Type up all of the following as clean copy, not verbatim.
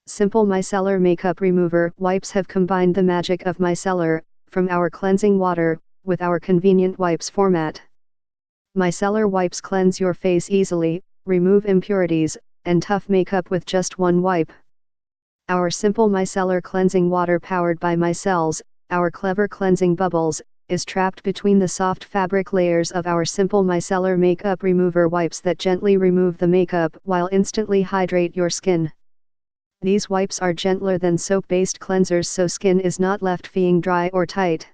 Simple Micellar Makeup Remover Wipes have combined the magic of micellar, from our cleansing water, with our convenient wipes format. Micellar wipes cleanse your face easily, remove impurities, and tough makeup with just one wipe. Our simple micellar cleansing water powered by Micelles, our clever cleansing bubbles, is trapped between the soft fabric layers of our Simple Micellar Makeup Remover Wipes that gently remove the makeup while instantly hydrate your skin. These wipes are gentler than soap-based cleansers, so skin is not left feeling dry or tight.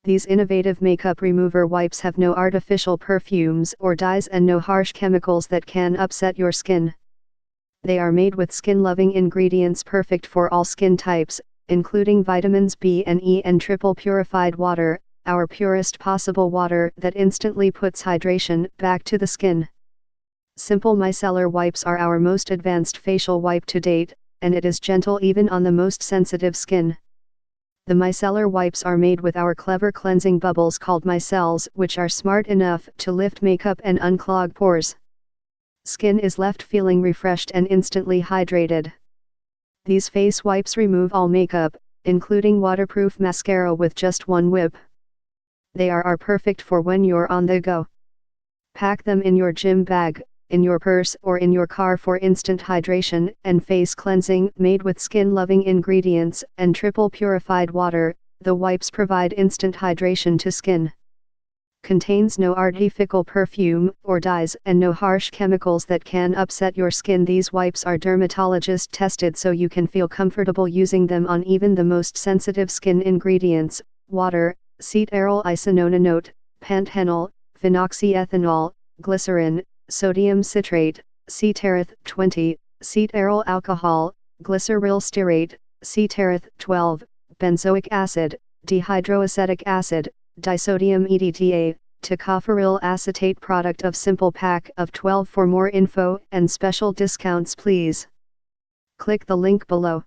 These innovative makeup remover wipes have no artificial perfumes or dyes and no harsh chemicals that can upset your skin. They are made with skin-loving ingredients perfect for all skin types, including vitamins B and E and triple purified water, our purest possible water that instantly puts hydration back to the skin. Simple Micellar wipes are our most advanced facial wipe to date, and it is gentle even on the most sensitive skin. The Micellar wipes are made with our clever cleansing bubbles called Micelles, which are smart enough to lift makeup and unclog pores. Skin is left feeling refreshed and instantly hydrated. These face wipes remove all makeup, including waterproof mascara with just one whip. They are perfect for when you're on the go. Pack them in your gym bag, in your purse or in your car for instant hydration and face cleansing. Made with skin-loving ingredients and triple purified water, the wipes provide instant hydration to skin. Contains no artifical perfume or dyes and no harsh chemicals that can upset your skin. These wipes are dermatologist tested, so you can feel comfortable using them on even the most sensitive skin. Ingredients: water, Cetearyl Isononanoate, Panthenol, Phenoxyethanol, Glycerin, sodium citrate, Cetearyl 20, Cetearyl Alcohol, Glyceryl Stearate, Cetearyl 12, Benzoic Acid, Dehydroacetic Acid, Disodium EDTA, Tocopheryl Acetate. Product of Simple Pack of 12. For more info and special discounts, please click the link below.